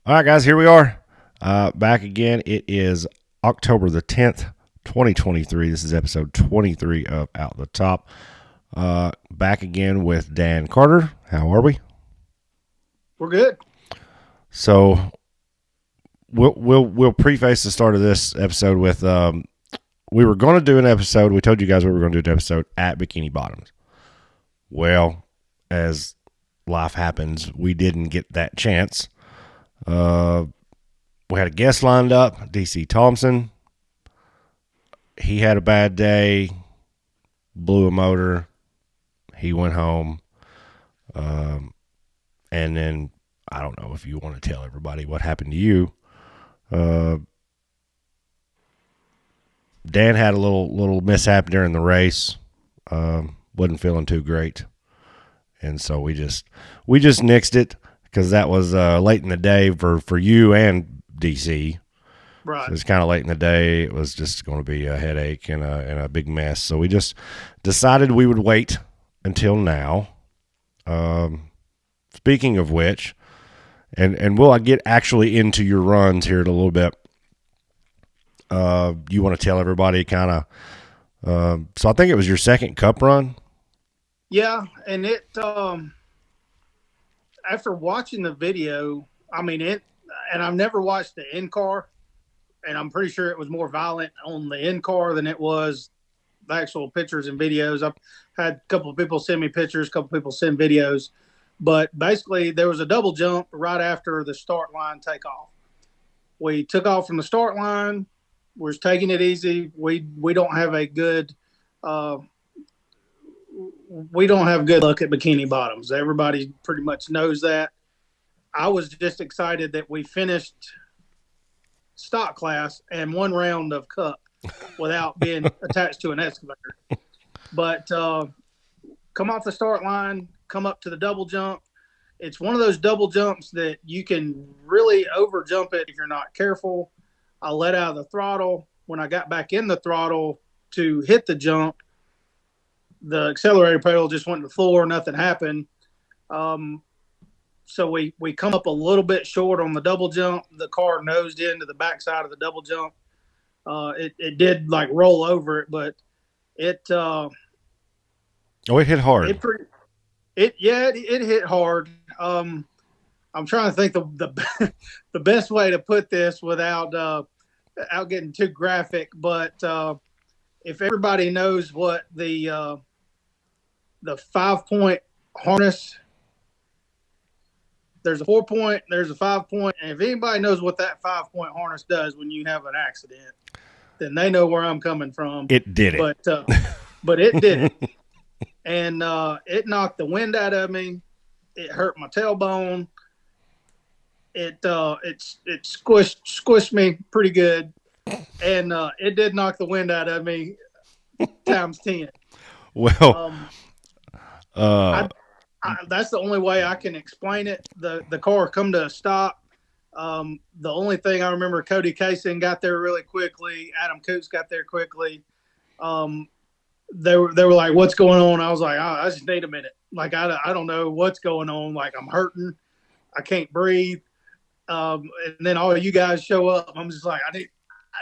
All right, guys, here we are. Back again. It is October the 10th, 2023. This is episode 23 of Out the Top. Back again with Dan Carter. How are we? We're good. So we'll preface the start of this episode with we were going to do an episode. We told you guys we were going to do an episode at Bikini Bottoms. Well, as life happens, we didn't get that chance. We had a guest lined up, DC Thompson. He had a bad day, blew a motor. He went home. And then I don't know if you want to tell everybody what happened to you. Dan had a little mishap during the race. Wasn't feeling too great. And so we just nixed it because that was late in the day for you and DC. Right. So it's kind of late in the day. It was just going to be a headache and a big mess. So we just decided we would wait until now. Speaking of which, and will I get actually into your runs here in a little bit? You want to tell everybody kind of, so I think it was your second cup run. Yeah, and it after watching the video, and I've never watched the in car, and I'm pretty sure it was more violent on the in car than it was the actual pictures and videos. I've had a couple of people send me pictures, a couple of people send videos, but basically there was a double jump right after the start line takeoff. We took off from the start line. We're taking it easy. We don't have a good we don't have good luck at Bikini Bottoms. Everybody pretty much knows that. I was just excited that we finished stock class and one round of cup without being attached to an excavator. But come off the start line, come up to the double jump. It's one of those double jumps that you can really over jump it if you're not careful. I let out of the throttle. When I got back in the throttle to hit the jump, the accelerator pedal just went to the floor. Nothing happened. So we come up a little bit short on the double jump. The car nosed into the backside of the double jump. It did like roll over it, but it it hit hard. It hit hard. I'm trying to think the the best way to put this without getting too graphic, but if everybody knows what the 5-point harness, there's a 4-point, there's a 5-point, and if anybody knows what that 5-point harness does when you have an accident, then they know where I'm coming from. It did it, but it did it, and it knocked the wind out of me. It hurt my tailbone. It squished me pretty good, and it did knock the wind out of me times 10. Well, that's the only way I can explain it. The car come to a stop. The only thing I remember, Cody Kaysen got there really quickly. Adam Coots got there quickly. They were like, "What's going on?" I was like, "I just need a minute. Like I don't know what's going on. Like I'm hurting. I can't breathe." And then all you guys show up. I'm just like, I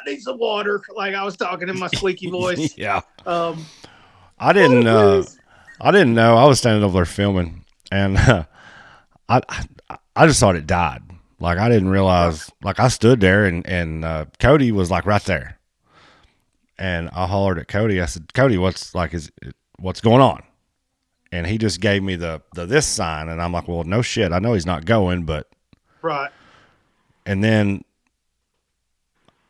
need some water. Like I was talking in my squeaky voice. Yeah. I didn't know. I was standing over there filming, and I just thought it died. Like I didn't realize. Like I stood there, and Cody was like right there, and I hollered at Cody. I said, "Cody, what's going on?" And he just gave me the this sign, and I'm like, "Well, no shit. I know he's not going, but." Right. And then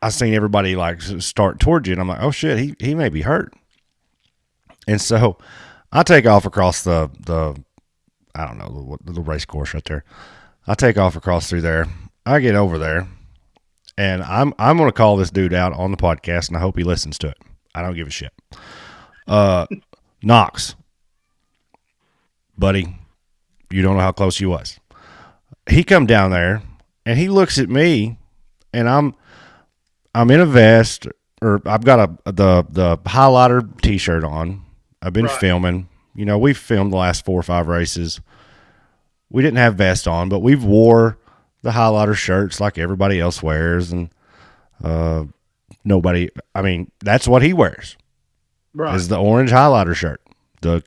I seen everybody like start towards you, and I'm like, "Oh shit, he may be hurt." And so I take off across the I don't know the race course right there. I take off across through there. I get over there, and I'm going to call this dude out on the podcast, and I hope he listens to it. I don't give a shit. Knox, buddy, you don't know how close he was. He come down there, and he looks at me, and I'm in a vest, or I've got the highlighter T-shirt on. I've been filming. You know, we've filmed the last 4 or 5 races. We didn't have vests on, but we've wore the highlighter shirts like everybody else wears, and uh, nobody. I mean, that's what he wears Right. is the orange highlighter shirt, the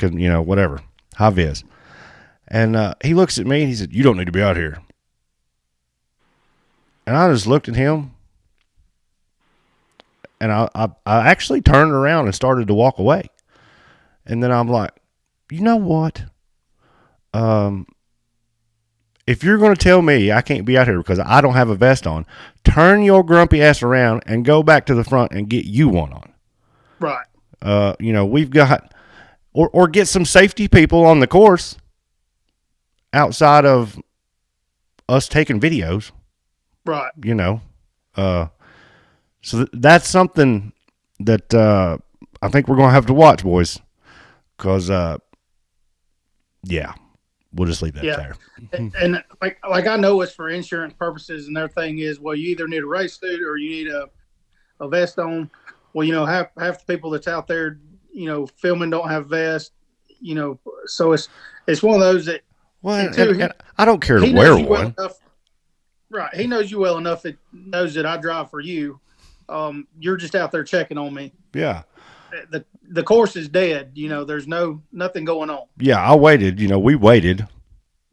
whatever high vis. And he looks at me and he said, "You don't need to be out here." And I just looked at him, and I actually turned around and started to walk away. And then I'm like, you know what? Um, if you're going to tell me I can't be out here because I don't have a vest on, turn your grumpy ass around and go back to the front and get you one on. Right. We've got, or get some safety people on the course outside of us taking videos. Right. You know, uh, so that's something that I think we're going to have to watch, boys, because yeah, we'll just leave that Yeah. there. And like I know it's for insurance purposes, and their thing is, well, you either need a race suit or you need a vest on. Well, half the people that's out there, filming don't have vests. So it's one of those that. Well, And two, and I don't care to he wear knows you well one. enough. Right. He knows you well enough that knows that I drive for you. You're just out there checking on me. Yeah. The course is dead. There's nothing going on. Yeah, I waited. We waited.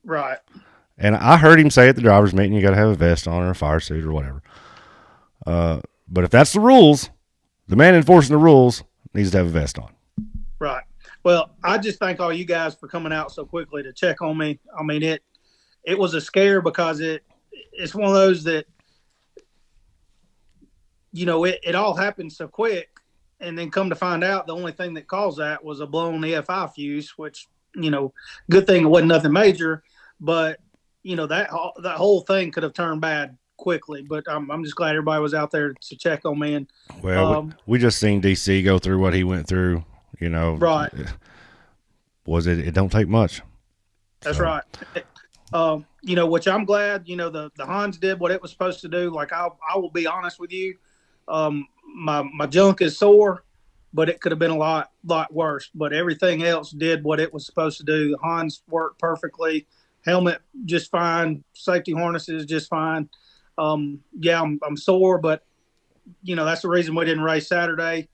Right. And I heard him say at the driver's meeting, you got to have a vest on or a fire suit or whatever. But if that's the rules, the man enforcing the rules needs to have a vest on. Right. Well, I just thank all you guys for coming out so quickly to check on me. I mean, it was a scare because it's one of those that, it all happened so quick. And then come to find out, the only thing that caused that was a blown EFI fuse, which, good thing it wasn't nothing major. But, that whole thing could have turned bad quickly. But I'm just glad everybody was out there to check on me. And Well, we just seen DC go through what he went through. Right. It don't take much. That's right. Which I'm glad, the Hans did what it was supposed to do. Like, I will be honest with you. My junk is sore, but it could have been a lot worse. But everything else did what it was supposed to do. The Hans worked perfectly. Helmet just fine. Safety harnesses just fine. Yeah, I'm sore, but that's the reason we didn't race Saturday.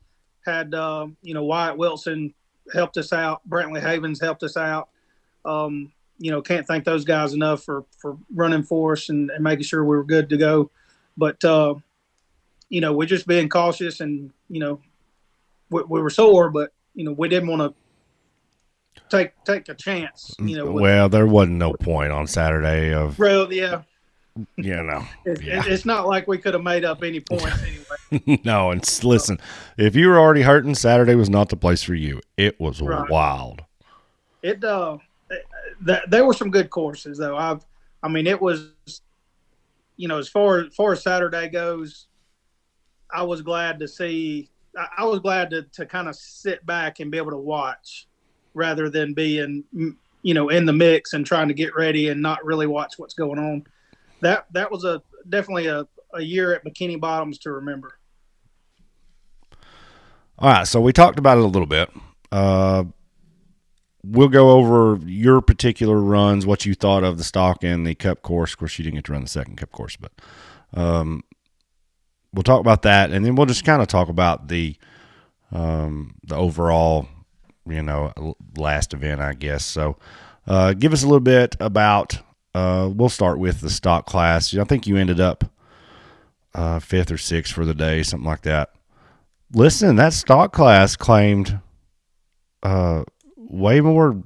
Had Wyatt Wilson helped us out. Brantley Havens helped us out. Can't thank those guys enough for running for us and making sure we were good to go. But we're just being cautious, and we were sore, but we didn't want to take a chance. Well, there wasn't no point on Saturday of. Well, yeah. It's not like we could have made up any points anyway. No, and listen, if you were already hurting, Saturday was not the place for you. It was Right. wild. There were some good courses though. It was, as far as Saturday goes, I was glad to see. I was glad to kind of sit back and be able to watch, rather than being in the mix and trying to get ready and not really watch what's going on. That was definitely a year at Bikini Bottoms to remember. All right, so we talked about it a little bit. We'll go over your particular runs, what you thought of the stock and the Cup course. Of course, you didn't get to run the second Cup course, but we'll talk about that, and then we'll just kind of talk about the overall, last event, I guess. So, give us a little bit about. We'll start with the stock class. I think you ended up 5th or 6th for the day, something like that. Listen, that stock class claimed way more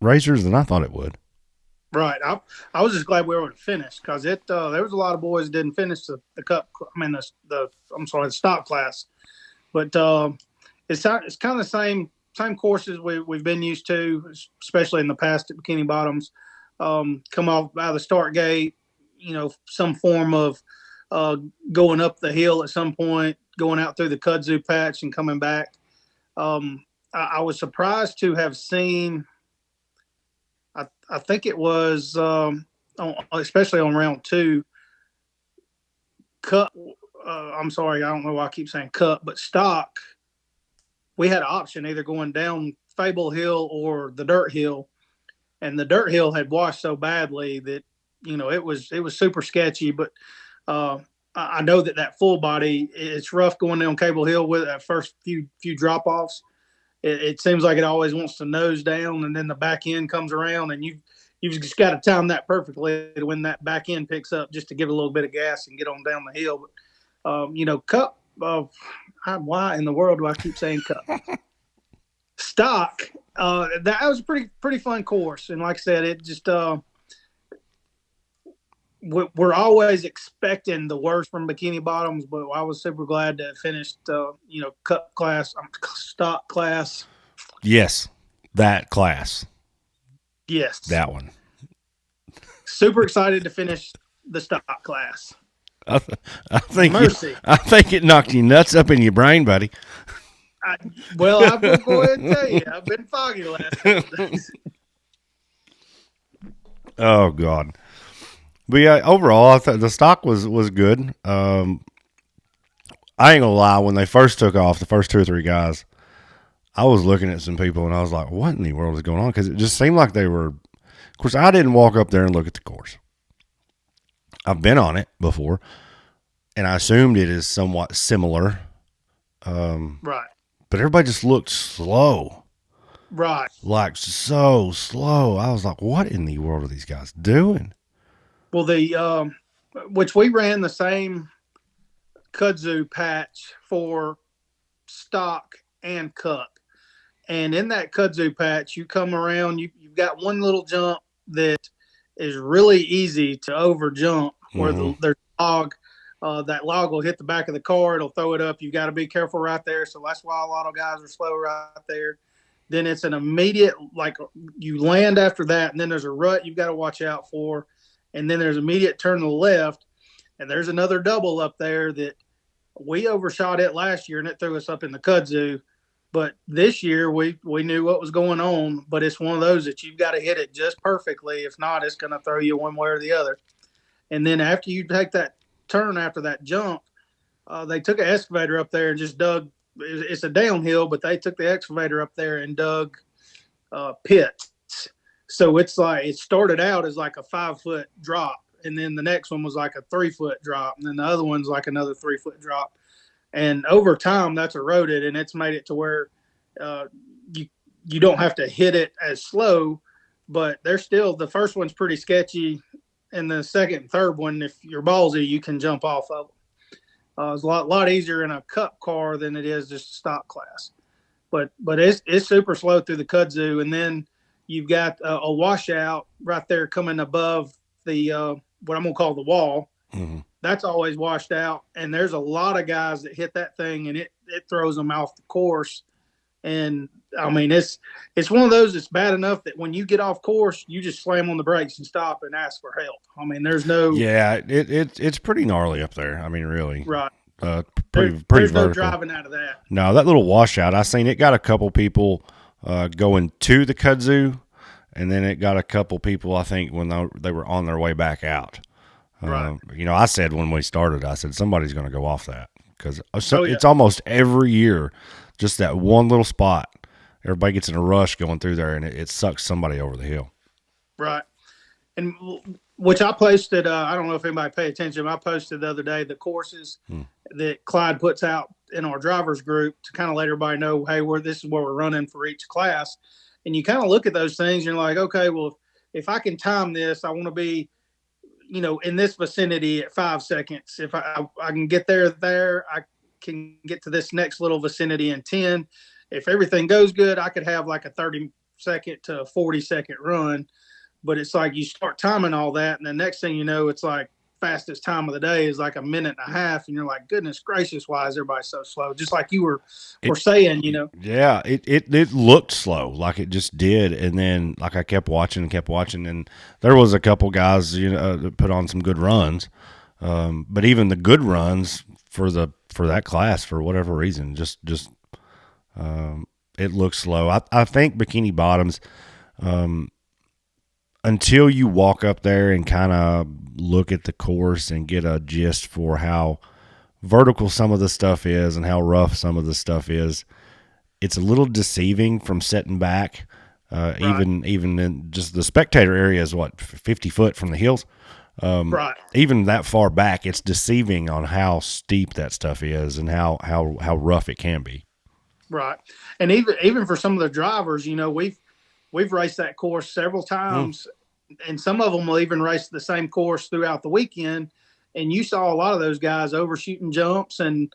racers than I thought it would. Right. I was just glad we were able to finish, because there was a lot of boys that didn't finish the Cup. The stock class, but it's kind of the same courses we've been used to, especially in the past at Bikini Bottoms. Come off out of the start gate, some form of going up the hill at some point, going out through the kudzu patch and coming back. I was surprised to have seen. I think it was, especially on round 2, Cup. I'm sorry, I don't know why I keep saying Cup, but stock. We had an option either going down Fable Hill or the Dirt Hill. And the Dirt Hill had washed so badly that it was super sketchy. But I know that full body, it's rough going down Cable Hill with that first few drop offs. It seems like it always wants to nose down, and then the back end comes around, and you've just got to time that perfectly to when that back end picks up, just to give a little bit of gas and get on down the hill. But Cup, why in the world do I keep saying Cup? Stock. That was a pretty fun course, and like I said, it just we're always expecting the worst from Bikini Bottoms, but I was super glad to have finished, Cup class, stock class. Yes, that class. Yes, that one. Super excited to finish the stock class. I think it knocked you nuts up in your brain, buddy. I'm going to go ahead and tell you, I've been foggy the last couple days. Oh God. But yeah, overall, I thought the stock was good. I ain't gonna lie. When they first took off, the first 2 or 3 guys, I was looking at some people and I was like, "What in the world is going on?" Because it just seemed like they were. Of course, I didn't walk up there and look at the course. I've been on it before, and I assumed it is somewhat similar. Right. But everybody just looked slow. Right. Like so slow. I was like, "What in the world are these guys doing?" Well, which we ran the same kudzu patch for stock and cup. And in that kudzu patch, you come around, you've got one little jump that is really easy to over jump, where there's a log. That log will hit the back of the car. It'll throw it up. You got to be careful right there. So that's why a lot of guys are slow right there. Then it's an immediate, like you land after that, and then there's a rut you've got to watch out for. And then there's immediate turn to the left, and there's another double up there that we overshot it last year, and it threw us up in the kudzu. But this year we knew what was going on, but it's one of those that you've got to hit it just perfectly. If not, it's going to throw you one way or the other. And then after you take that turn after that jump, they took an excavator up there and just dug. It's a downhill, but they took the excavator up there and dug pits. So it's like it started out as like a 5-foot drop, and then the next one was like a 3-foot drop, and then the other one's like another 3-foot drop. And over time, that's eroded, and it's made it to where you don't have to hit it as slow, but they're still, the first one's pretty sketchy, and the second and third one, if you're ballsy, you can jump off of them. It's a lot easier in a cup car than it is just a stock class. But it's super slow through the kudzu, and then you've got a washout right there coming above the what I'm going to call the wall. Mm-hmm. That's always washed out, and there's a lot of guys that hit that thing, and it throws them off the course. And, I mean, it's one of those that's bad enough that when you get off course, you just slam on the brakes and stop and ask for help. I mean, there's no – Yeah, it's pretty gnarly up there. I mean, really. Right. Pretty there's vertical. No driving out of that. No, that little washout, I seen it got a couple people going to the kudzu, and then it got a couple people, I think, when they were on their way back out. Right. I said when we started, I said somebody's going to go off that because it's almost every year, just that one little spot. Everybody gets in a rush going through there, and it sucks somebody over the hill. Right. And which I posted, I don't know if anybody paid attention. I posted the other day the courses that Clyde puts out in our drivers group to kind of let everybody know, hey, this is where we're running for each class. And you kind of look at those things and you're like, okay, well, if I can time this, I want to be, in this vicinity at 5 seconds. If I can get there, I can get to this next little vicinity in 10. If everything goes good, I could have like a 30-second to a 40-second run. But it's like you start timing all that, and the next thing you know, it's like fastest time of the day is like a minute and a half, and you're like, goodness gracious, why is everybody so slow? Just like you were saying, Yeah, it looked slow, like it just did, and then like I kept watching, and there was a couple guys, that put on some good runs, but even the good runs for that class, for whatever reason, just it looked slow. I think Bikini Bottoms. Until you walk up there and kind of look at the course and get a gist for how vertical some of the stuff is and how rough some of the stuff is, it's a little deceiving from setting back. Right. Even in just the spectator area is what 50 foot from the hills. Right. Even that far back, it's deceiving on how steep that stuff is and how rough it can be. Right. And even for some of the drivers, we've raced that course several Mm. times, and some of them will even race the same course throughout the weekend. And you saw a lot of those guys overshooting jumps and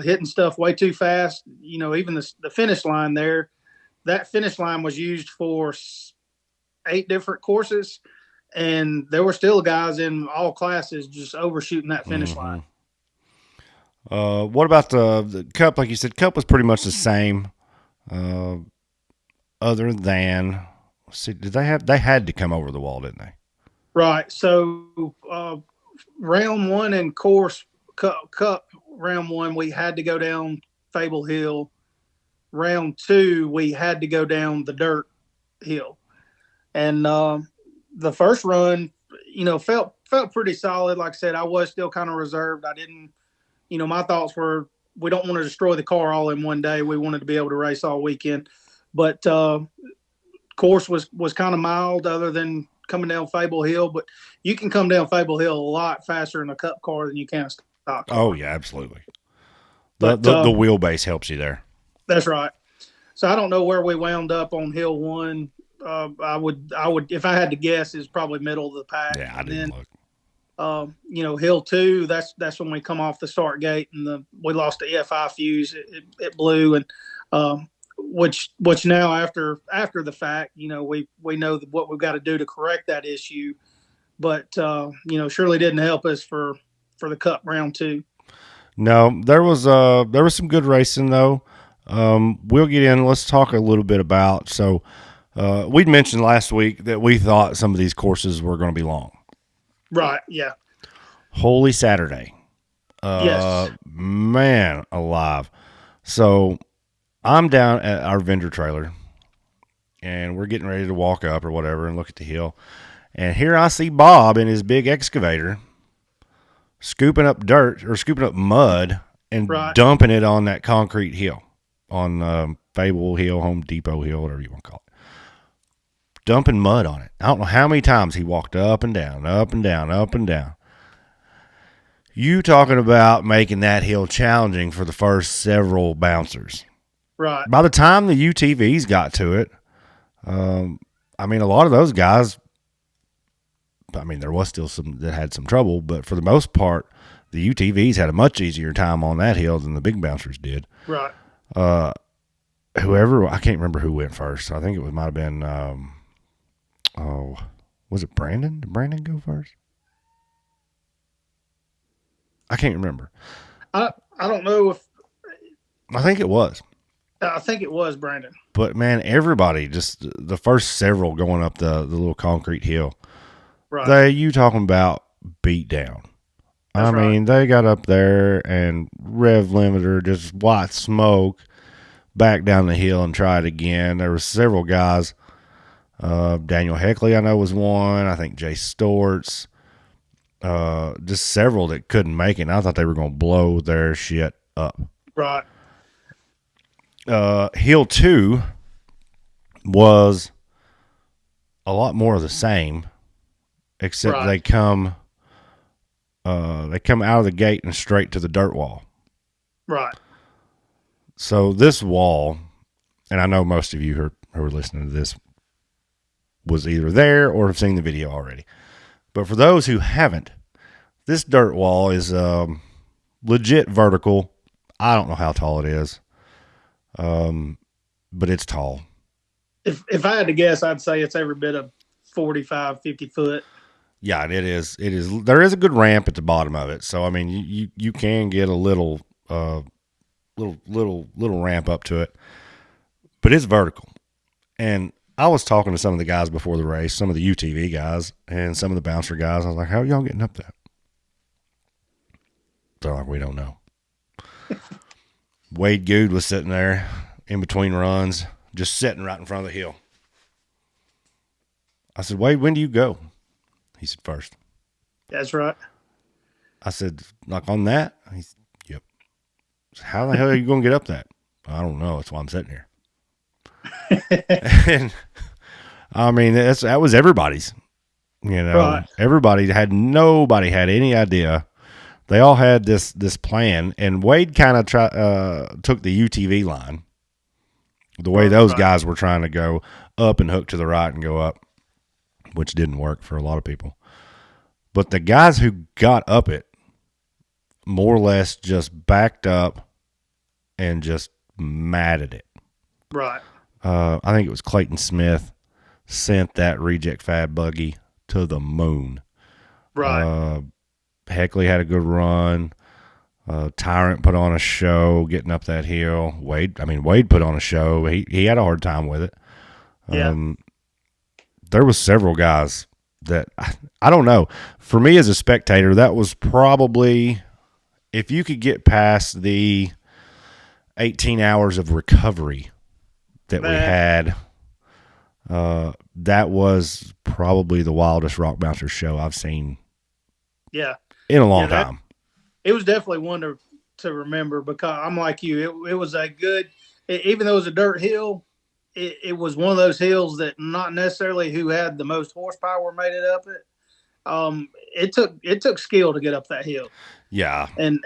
hitting stuff way too fast. Even the finish line there, that finish line was used for 8 different courses, and there were still guys in all classes just overshooting that finish line. Mm-hmm. What about the cup? Like you said, cup was pretty much the same. Uh, Other than, see, did they had to come over the wall, didn't they? Right. So round one and course cup round one, we had to go down Fable Hill. Round two, we had to go down the dirt hill. And the first run, felt pretty solid. Like I said, I was still kind of reserved. I didn't, my thoughts were we don't want to destroy the car all in one day. We wanted to be able to race all weekend. But course was kind of mild, other than coming down Fable Hill. But you can come down Fable Hill a lot faster in a cup car than you can a stock car. Oh yeah, absolutely. But The wheelbase helps you there. that's right. So I don't know where we wound up on Hill One. I would, if I had to guess, is probably middle of the pack. Yeah, I and didn't then, look. Hill Two. That's when we come off the start gate, and we lost the EFI fuse. It blew, and which now after the fact, we know what we've got to do to correct that issue. But surely didn't help us for the Cup round two. No, there was some good racing though. We'll get in. Let's talk a little bit about. So we'd mentioned last week that we thought some of these courses were going to be long. Right. Yeah. Holy Saturday. Yes. Man alive. So I'm down at our vendor trailer and we're getting ready to walk up or whatever and look at the hill. And here I see Bob in his big excavator scooping up dirt or scooping up mud and Right. dumping it on that concrete hill on Fable Hill, Home Depot Hill, whatever you want to call it. Dumping mud on it. I don't know how many times he walked up and down, up and down, up and down. You talking about making that hill challenging for the first several bouncers. Right. By the time the UTVs got to it, I mean, a lot of those guys, I mean, there was still some that had some trouble, but for the most part, the UTVs had a much easier time on that hill than the big bouncers did. Right. Whoever, I can't remember who went first. I think it might have been, was it Brandon? Did Brandon go first? I can't remember. I don't know if I think it was. I think it was Brandon. But man, everybody, just the first several going up the little concrete hill, Right. you talking about beat down. That's I mean, right. they got up there and rev limiter, just white smoke, back down the hill and tried again. There were several guys. Daniel Heckley, I know, was one. I think Jay Storts. Just several that couldn't make it. And I thought they were going to blow their shit up. Right. Hill 2 was a lot more of the same, except Right. they come out of the gate and straight to the dirt wall. Right. So this wall, and I know most of you who are listening to this was either there or have seen the video already. But for those who haven't, this dirt wall is legit vertical. I don't know how tall it is, but it's tall. If I had to guess, I'd say it's every bit of 45, 50 foot. Yeah, it is. It is. There is a good ramp at the bottom of it, so I mean, you can get a little ramp up to it, but it's vertical. And I was talking to some of the guys before the race, some of the UTV guys, and some of the bouncer guys. I was like, "How are y'all getting up that?" They're like, "We don't know." Wade Good was sitting there in between runs, just sitting right in front of the hill. I said, "Wade, when do you go?" He said, "First." That's right. I said, "Like on that?" He said, "Yep." Said, "How the hell are you going to get up that?" "I don't know. That's why I'm sitting here." And I mean, that was everybody's. Right. Nobody had any idea. They all had this plan, and Wade kind of took the UTV line, the way those Right. guys were trying to go up and hook to the right and go up, which didn't work for a lot of people. But the guys who got up it more or less just backed up and just matted it. Right. I think it was Clayton Smith sent that reject fab buggy to the moon. Right. Heckley had a good run. Tyrant put on a show getting up that hill. Wade put on a show. He had a hard time with it. Yeah. There was several guys that I don't know. For me as a spectator, that was probably, if you could get past the 18 hours of recovery that we had, that was probably the wildest Rock Bouncers show I've seen. Yeah. In a long time. It was definitely one to remember, because I'm like you. It was a good, even though it was a dirt hill, it was one of those hills that not necessarily who had the most horsepower made it up it. It took skill to get up that hill. Yeah. And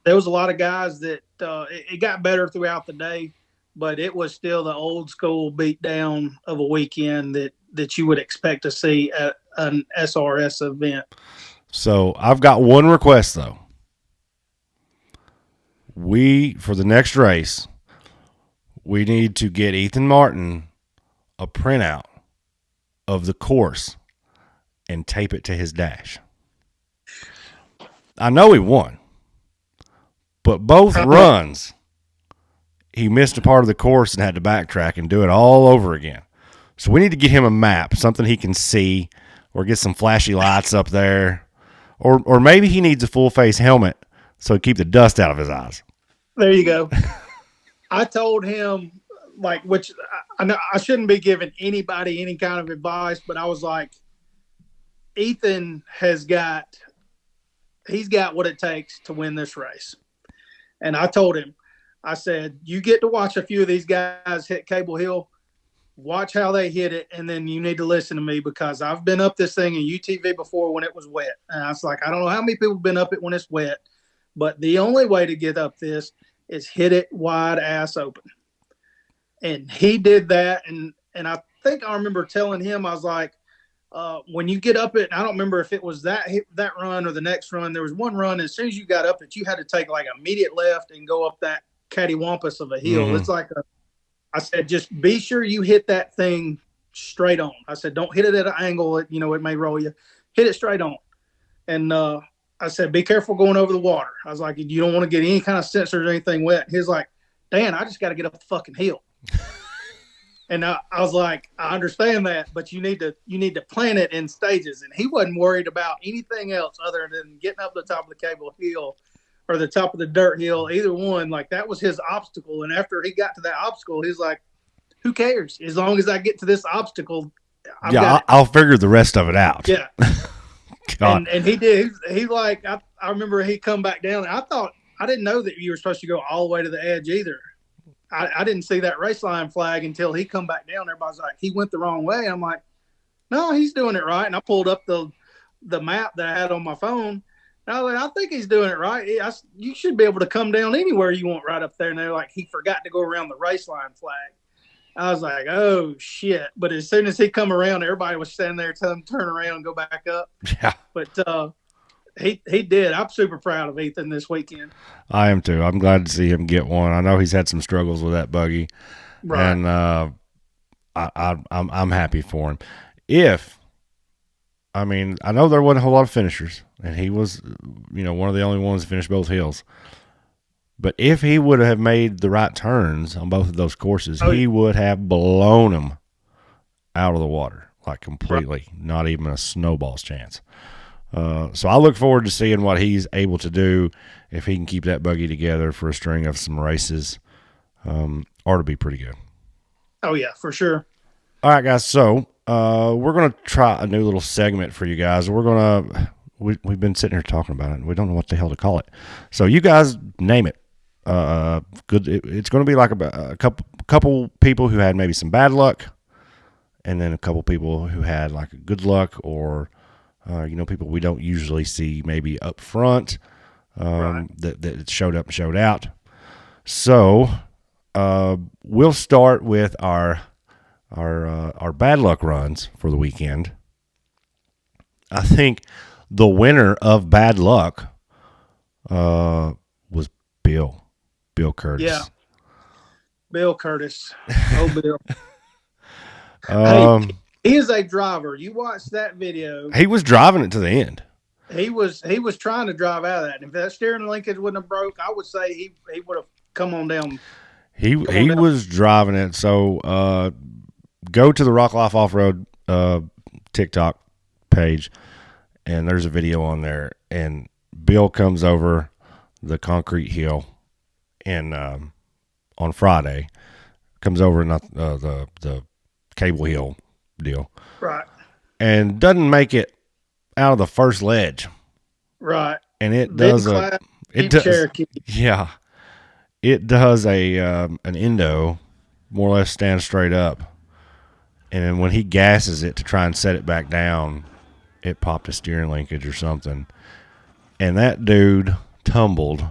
there was a lot of guys that it got better throughout the day, but it was still the old school beat down of a weekend that you would expect to see at an SRS event. So I've got one request though. For the next race, we need to get Ethan Martin a printout of the course and tape it to his dash. I know he won, but both runs, he missed a part of the course and had to backtrack and do it all over again. So we need to get him a map, something he can see, or get some flashy lights up there. Or maybe he needs a full-face helmet so he keep the dust out of his eyes. There you go. I told him, which I know I shouldn't be giving anybody any kind of advice, but I was like, Ethan he's got what it takes to win this race. And I told him, I said, you get to watch a few of these guys hit Cable Hill, watch how they hit it, and then you need to listen to me, because I've been up this thing in UTV before when it was wet. And I was like, I don't know how many people have been up it when it's wet, but the only way to get up this is hit it wide ass open. And he did that. And I think I remember telling him, I was like, when you get up it, I don't remember if it was that run or the next run. There was one run, as soon as you got up it, you had to take like immediate left and go up that cattywampus of a hill. Mm-hmm. It's like I said, just be sure you hit that thing straight on. I said, don't hit it at an angle. It may roll you. Hit it straight on. And I said, be careful going over the water. I was like, you don't want to get any kind of sensors or anything wet. He's like, Dan, I just got to get up the fucking hill. And I was like, I understand that, but you need to plan it in stages. And he wasn't worried about anything else other than getting up the top of the Cable Hill or the top of the dirt hill, either one. Like, that was his obstacle. And after he got to that obstacle, he's like, who cares? As long as I get to this obstacle, I'll figure the rest of it out. Yeah. and he did. He like, I remember he come back down. I didn't know that you were supposed to go all the way to the edge either. I didn't see that race line flag until he come back down. Everybody's like, he went the wrong way. I'm like, no, he's doing it right. And I pulled up the map that I had on my phone. And I was like, I think he's doing it right. You should be able to come down anywhere you want right up there. And they're like, he forgot to go around the race line flag. I was like, oh, shit. But as soon as he come around, everybody was standing there telling him to turn around and go back up. Yeah. But he did. I'm super proud of Ethan this weekend. I am too. I'm glad to see him get one. I know he's had some struggles with that buggy. Right. And I'm happy for him. I know there wasn't a whole lot of finishers, and he was, one of the only ones to finish both hills. But if he would have made the right turns on both of those courses, he would have blown them out of the water, like completely, right. Not even a snowball's chance. So I look forward to seeing what he's able to do if he can keep that buggy together for a string of some races. Ought to be pretty good. Oh, yeah, for sure. All right, guys. So we're going to try a new little segment for you guys. We've been sitting here talking about it, and we don't know what the hell to call it. So you guys name it. Good. It's going to be like a couple people who had maybe some bad luck, and then a couple people who had like a good luck or people we don't usually see maybe up front that showed up and showed out. So we'll start with our bad luck runs for the weekend. I think the winner of bad luck was Bill Curtis. Yeah, Bill Curtis. Oh, Bill. Um, Hey, he is a driver. You watch that video. he was driving it to the end. He was trying to drive out of that. And if that steering linkage wouldn't have broke, I would say he would have come on down. He was driving it. So go to the Rock Life Offroad TikTok page, and there's a video on there. And Bill comes over the concrete hill, and on Friday comes over not the cable hill deal, Right. and doesn't make it out of the first ledge. Right. And it does Cherokee. Yeah, it does an endo, more or less stand straight up, and then when he gasses it to try and set it back down, it popped a steering linkage or something, and that dude tumbled.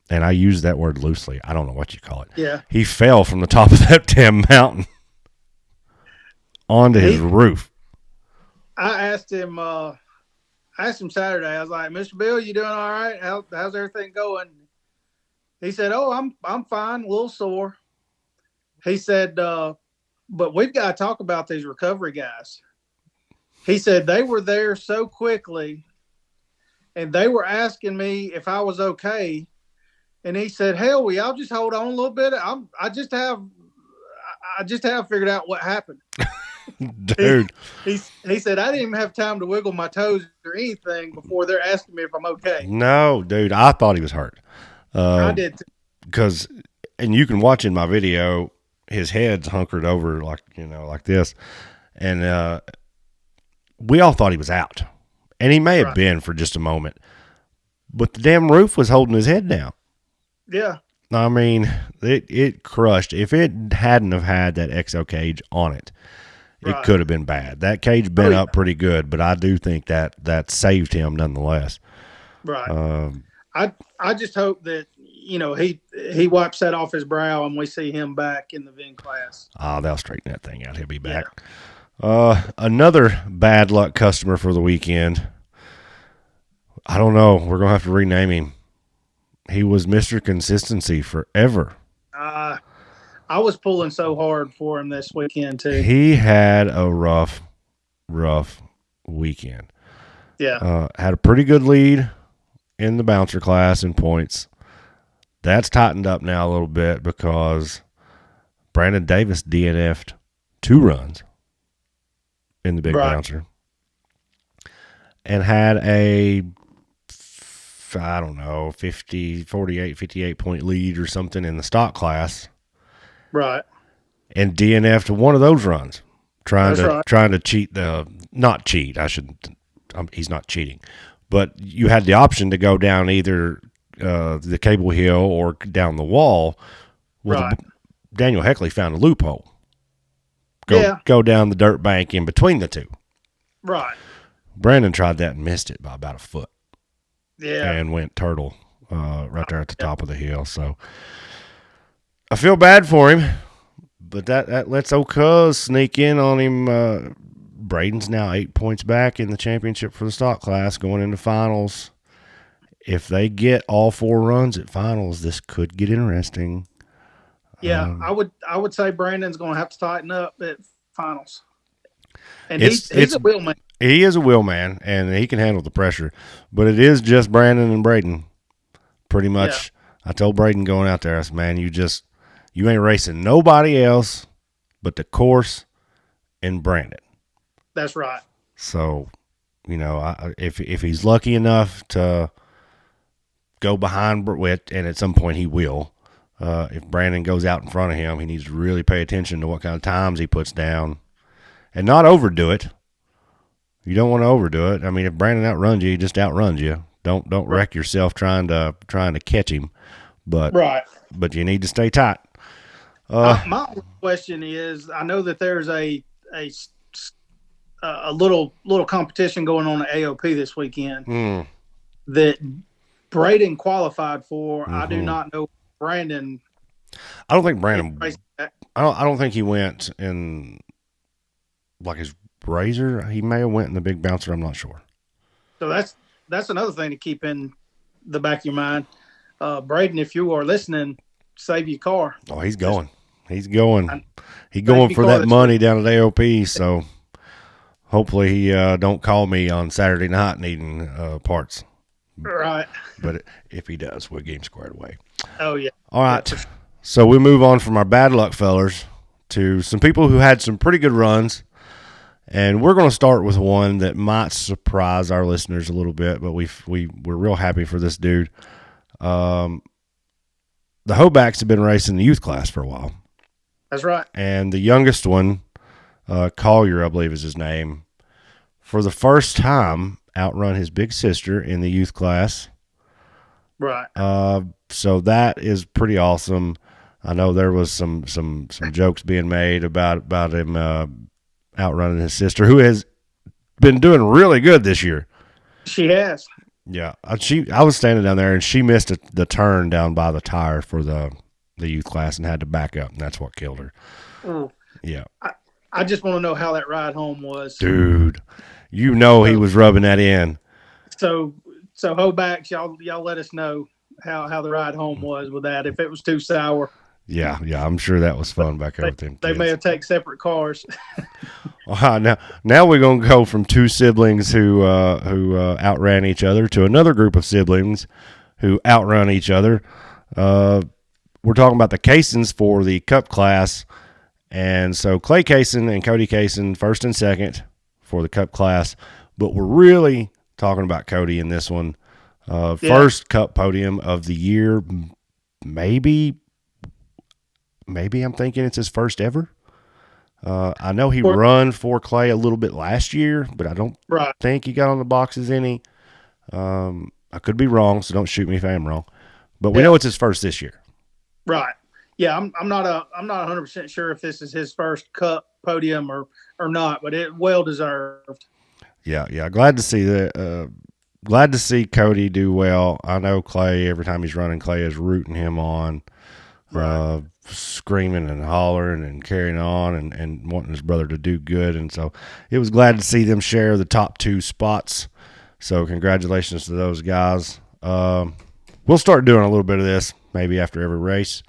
And I use that word loosely. I don't know what you call it. Yeah. He fell from the top of that damn mountain onto his roof. I asked him Saturday. I was like, "Mr. Bill, you doing all right? How's everything going?" He said, "Oh, I'm fine, a little sore." He said, "But we've got to talk about these recovery guys." He said they were there so quickly, and they were asking me if I was okay. And he said, "Hell, will y'all just hold on a little bit? I just have figured out what happened." Dude. He said, "I didn't even have time to wiggle my toes or anything before they're asking me if I'm okay." No, dude, I thought he was hurt. I did too. Because, and you can watch in my video, his head's hunkered over like this. And we all thought he was out. And he may have been for just a moment. But the damn roof was holding his head down. Yeah. I mean, it crushed. If it hadn't have had that XO cage on it, it could have been bad. That cage bent up pretty good, but I do think that saved him nonetheless. Right. I just hope that he wipes that off his brow and we see him back in the VIN class. They'll straighten that thing out. He'll be back. Yeah. Another bad luck customer for the weekend. I don't know. We're gonna have to rename him. He was Mr. Consistency forever. I was pulling so hard for him this weekend too. He had a rough weekend. Yeah. Had a pretty good lead in the bouncer class in points. That's tightened up now a little bit because Brandon Davis DNF'd 2 runs in the big bouncer and had a, I don't know, 58 point lead or something in the stock class. Right. And DNF'd one of those runs, trying to cheat not cheat. He's not cheating, but you had the option to go down either the cable hill or down the wall. Well, Daniel Heckley found a loophole. Go down the dirt bank in between the two. Right. Brandon tried that and missed it by about a foot. Yeah. And went turtle right there at the top of the hill. So I feel bad for him, but that lets old Cuz sneak in on him. Braden's now 8 points back in the championship for the stock class going into finals. If they get all 4 runs at finals, this could get interesting. Yeah, I would say Brandon's going to have to tighten up at finals. And he's a wheel man. He is a wheel man, and he can handle the pressure. But it is just Brandon and Braden, pretty much. Yeah. I told Braden going out there, I said, man, you ain't racing nobody else but the course and Brandon. That's right. So, if he's lucky enough to go behind Whit, and at some point he will, if Brandon goes out in front of him, he needs to really pay attention to what kind of times he puts down and not overdo it. You don't want to overdo it. I mean, if Brandon outruns you, he just outruns you. Don't wreck yourself trying to catch him. But you need to stay tight. My only question is, I know that there's a little competition going on at AOP this weekend mm, that Braden qualified for. I do hmm not know Brandon I don't think is Brandon. racing that. I don't think he went in like his razor. He may have went in the big bouncer. I'm not sure. So that's another thing to keep in the back of your mind. Braden, if you are listening, save your car. Oh, he's Just going. He's going. He's save going your for car that this week. money down at AOP. So hopefully he don't call me on Saturday night needing parts. Right. But if he does, we'll get him squared away. Oh yeah. All Yeah, right. for sure. So we move on from our bad luck fellers to some people who had some pretty good runs. And we're going to start with one that might surprise our listeners a little bit, but we're real happy for this dude. The Hobacks have been racing the youth class for a while. That's right. And the youngest one, Collier, I believe is his name, for the first time outrun his big sister in the youth class. Right. So that is pretty awesome. I know there was some jokes being made about him outrunning his sister, who has been doing really good this year. She has. Yeah, I was standing down there and she missed the turn down by the tire for the youth class and had to back up, and that's what killed her. Ooh. Yeah, I just want to know how that ride home was. dude, you know he was rubbing that in. So Hobacks, y'all let us know how the ride home was with that. If it was too sour, Yeah, I'm sure that was fun back there with them they kids. may have taken separate cars. Now we're gonna go from two siblings who outran each other to another group of siblings who outrun each other. We're talking about the Caissons for the Cup class, and so Clay Caisson and Cody Caisson first and second for the Cup class, but we're really talking about Cody in this one. First Cup podium of the year, maybe I'm thinking it's his first ever. I know he run for Clay a little bit last year, but I don't think he got on the boxes any. I could be wrong, so don't shoot me if I am wrong. But we know it's his first this year. Right. Yeah, I'm not 100% sure if this is his first Cup podium or not, but it well deserved. Yeah. Glad to see that. Glad to see Cody do well. I know Clay. Every time he's running, Clay is rooting him on. Screaming and hollering and carrying on and wanting his brother to do good. And so it was glad to see them share the top two spots. So congratulations to those guys. We'll start doing a little bit of this maybe after every race.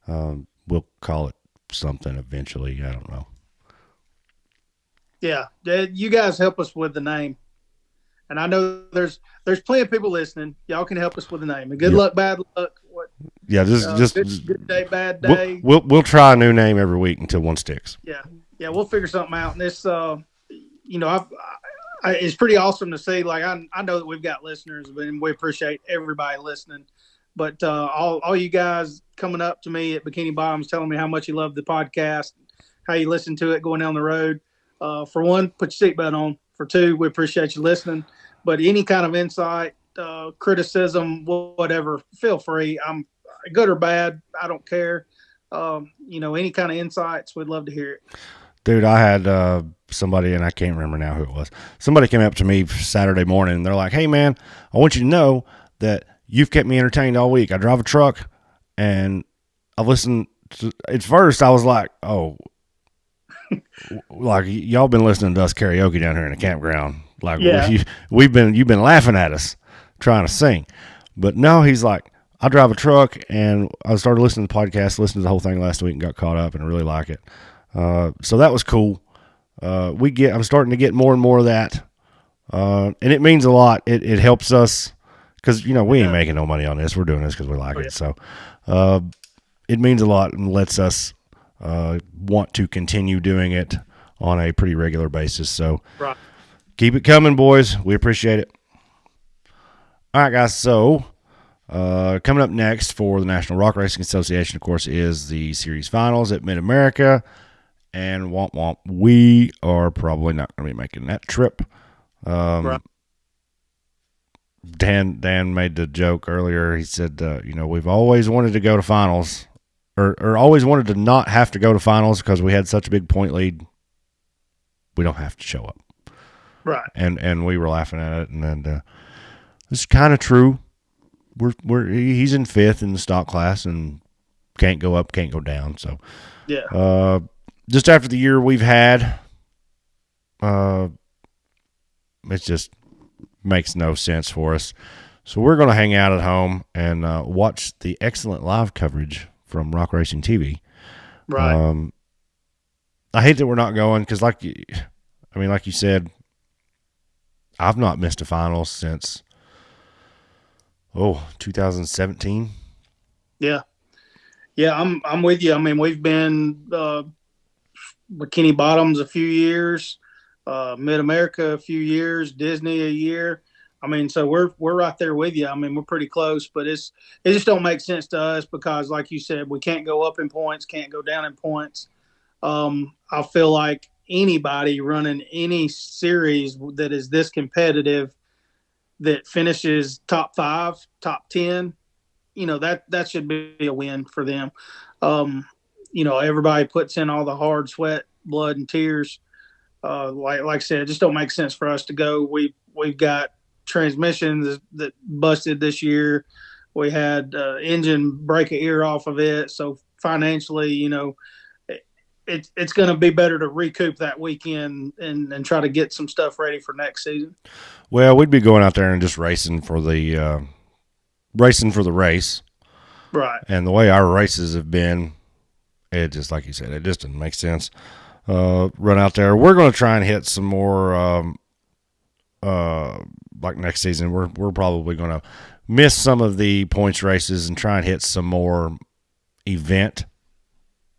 We'll call it something eventually. I don't know. Yeah, you guys help us with the name. And I know there's plenty of people listening. Y'all can help us with the name. And good luck, bad luck. What? Yeah, just good day, bad day. We'll try a new name every week until one sticks. Yeah, we'll figure something out. And this, it's pretty awesome to see. Like I know that we've got listeners, and we appreciate everybody listening. But all you guys coming up to me at Bikini Bottoms, telling me how much you love the podcast, how you listen to it going down the road. For one, put your seatbelt on. For two, we appreciate you listening. But any kind of insight, criticism, whatever, feel free. I'm good or bad, I don't care. Any kind of insights, we'd love to hear it. Dude, I had somebody, and I can't remember now who it was. Somebody came up to me Saturday morning, and they're like, "Hey, man, I want you to know that you've kept me entertained all week. I drive a truck, and I've listened to." At first, I was like, "Oh, like y'all been listening to us karaoke down here in the campground. Like you've been laughing at us trying to sing." But no, he's like, "I drive a truck, and I started listening to the podcast, listened to the whole thing last week, and got caught up, and I really like it." So that was cool. I'm starting to get more and more of that, and it means a lot. It helps us because we ain't making no money on this. We're doing this because we like it. So it means a lot and lets us want to continue doing it on a pretty regular basis. So keep it coming, boys. We appreciate it. All right, guys. So coming up next for the National Rock Racing Association, of course, is the series finals at Mid-America. And womp womp, we are probably not going to be making that trip. Dan made the joke earlier. He said, we've always wanted to go to finals, or always wanted to not have to go to finals because we had such a big point lead. We don't have to show up. Right. And we were laughing at it, and then it's kind of true. He's in 5th in the stock class and can't go up, can't go down. So yeah, just after the year we've had, it just makes no sense for us. So we're going to hang out at home and watch the excellent live coverage from Rock Racing TV. right. I hate that we're not going because, like you said, I've not missed a finals since 2017. Yeah, I'm with you. I mean, we've been Bikini Bottoms a few years, Mid America a few years, Disney a year. I mean, so we're right there with you. I mean, we're pretty close, but it just don't make sense to us because, like you said, we can't go up in points, can't go down in points. I feel like anybody running any series that is this competitive that finishes top 5, top 10, that should be a win for them. Everybody puts in all the hard sweat, blood, and tears. Like I said, it just don't make sense for us to go. We've got transmissions that busted this year. We had engine break an ear off of it. So financially, it's going to be better to recoup that weekend and try to get some stuff ready for next season. Well, we'd be going out there and just racing for the race. Right. And the way our races have been, it just, like you said, it just doesn't make sense. Run out there. We're going to try and hit some more, like next season. We're probably going to miss some of the points races and try and hit some more event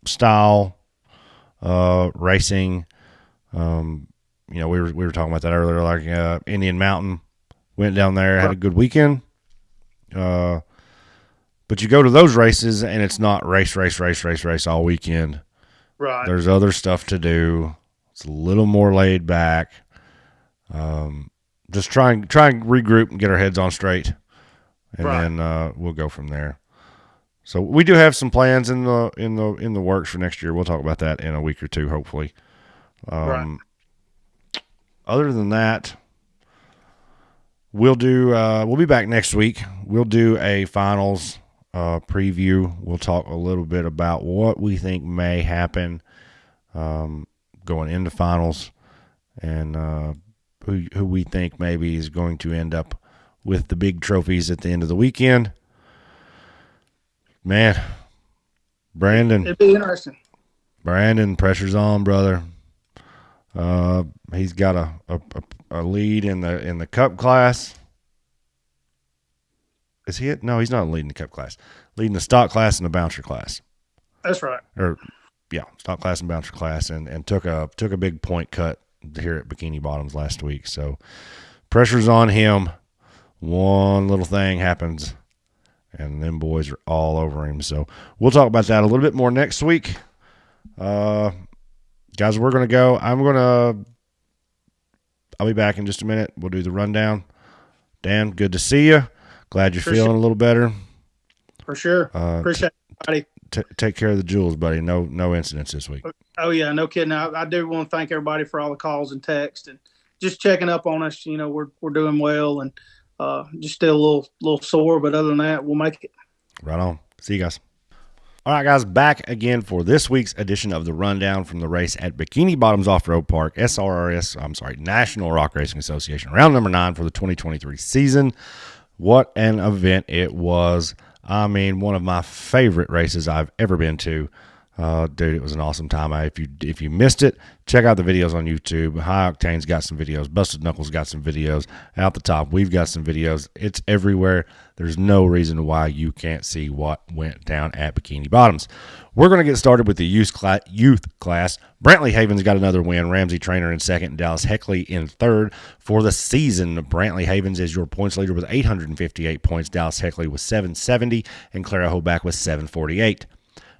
style racing. We were talking about that earlier, like Indian Mountain. Went down there, had a good weekend. But you go to those races and it's not race all weekend. Right. There's other stuff to do. It's a little more laid back. Just try and regroup and get our heads on straight, and then we'll go from there. So we do have some plans in the works for next year. We'll talk about that in a week or two, hopefully. Right. Other than that, we'll be back next week. We'll do a finals preview. We'll talk a little bit about what we think may happen going into finals, and who we think maybe is going to end up with the big trophies at the end of the weekend. Man, Brandon. It'd be interesting. Brandon, pressure's on, brother. He's got a lead in the cup class. Is he it? No, he's not leading the cup class. Leading the stock class and the bouncer class. That's right. Stock class and bouncer class, and took a big point cut here at Bikini Bottoms last week. So pressure's on him. One little thing happens, and them boys are all over him. So we'll talk about that a little bit more next week. Guys, we're going to go. I'll be back in just a minute. We'll do the rundown. Dan, good to see you. Glad you're feeling a little better. For sure. Appreciate it, buddy. Take care of the jewels, buddy. No incidents this week. Oh, yeah, no kidding. I do want to thank everybody for all the calls and texts and just checking up on us. We're doing well and just still a little sore, but other than that, we'll make it. Right on. See you guys. All right, guys, back again for this week's edition of the rundown from the race at Bikini Bottoms Off-Road Park, National Rock Racing Association, round number 9 for the 2023 season. What an event it was. I mean, one of my favorite races I've ever been to. Dude, it was an awesome time. If you missed it, check out the videos on YouTube. High Octane's got some videos. Busted Knuckles got some videos. Out the top, we've got some videos. It's everywhere. There's no reason why you can't see what went down at Bikini Bottoms. We're going to get started with the youth class. Brantley Havens got another win. Ramsey Trainer in second, and Dallas Heckley in third. For the season, Brantley Havens is your points leader with 858 points. Dallas Heckley with 770, and Clara Hoback with 748.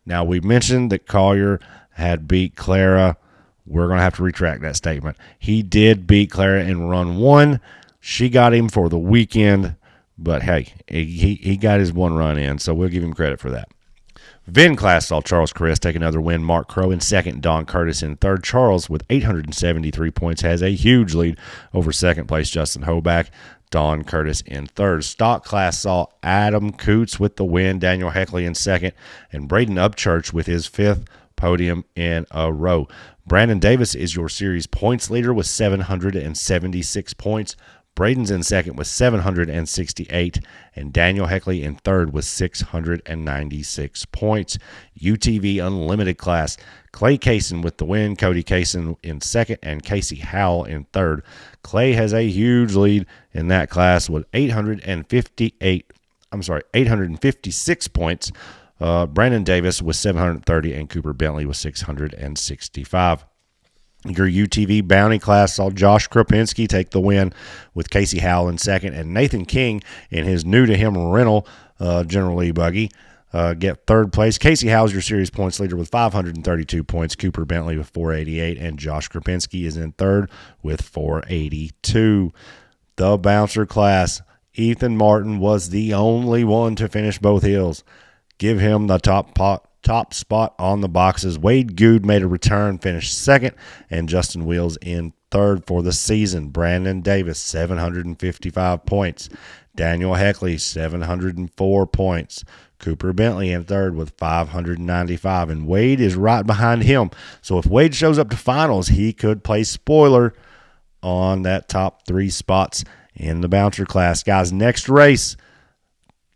Now, we mentioned that Collier had beat Clara. We're going to have to retract that statement. He did beat Clara in run 1. She got him for the weekend, but hey, he got his one run in, so we'll give him credit for that. VIN class saw Charles Caress take another win. Mark Crow in second, Don Curtis in third. Charles, with 873 points, has a huge lead over second place Justin Hoback. Don Curtis in third. Stock class saw Adam Coots with the win, Daniel Heckley in second, and Braden Upchurch with his fifth podium in a row. Brandon Davis is your series points leader with 776 points. Braden's in second with 768, and Daniel Heckley in third with 696 points. UTV Unlimited class, Clay Kaysen with the win, Cody Kaysen in second, and Casey Howell in third. Clay has a huge lead in that class with 856 points. Brandon Davis with 730, and Cooper Bentley with 665. Your UTV Bounty class saw Josh Kropinski take the win with Casey Howell in second, and Nathan King in his new-to-him rental General Lee buggy get third place. Casey Howell's your series points leader with 532 points, Cooper Bentley with 488, and Josh Kropinski is in third with 482. The Bouncer class, Ethan Martin was the only one to finish both hills. Give him the top spot on the boxes. Wade Good made a return, finished second, and Justin Wheels in third for the season. Brandon Davis, 755 points. Daniel Heckley, 704 points. Cooper Bentley in third with 595, and Wade is right behind him. So if Wade shows up to finals, he could play spoiler on that top three spots in the Bouncer class. Guys, next race,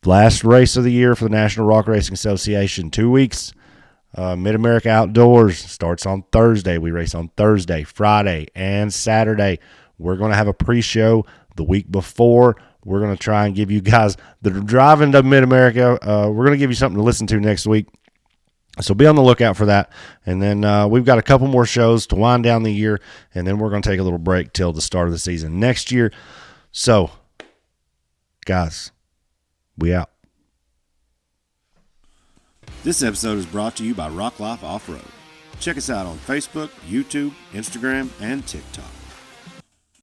last race of the year for the National Rock Racing Association. 2 weeks. Mid-America Outdoors starts on Thursday. We race on Thursday, Friday, and Saturday. We're going to have a pre-show the week before. We're going to try and give you guys that are driving to Mid-America. We're going to give you something to listen to next week. So be on the lookout for that. And then we've got a couple more shows to wind down the year, and then we're going to take a little break till the start of the season next year. So, guys, we out. This episode is brought to you by Rock Life Offroad. Check us out on Facebook, YouTube, Instagram, and TikTok.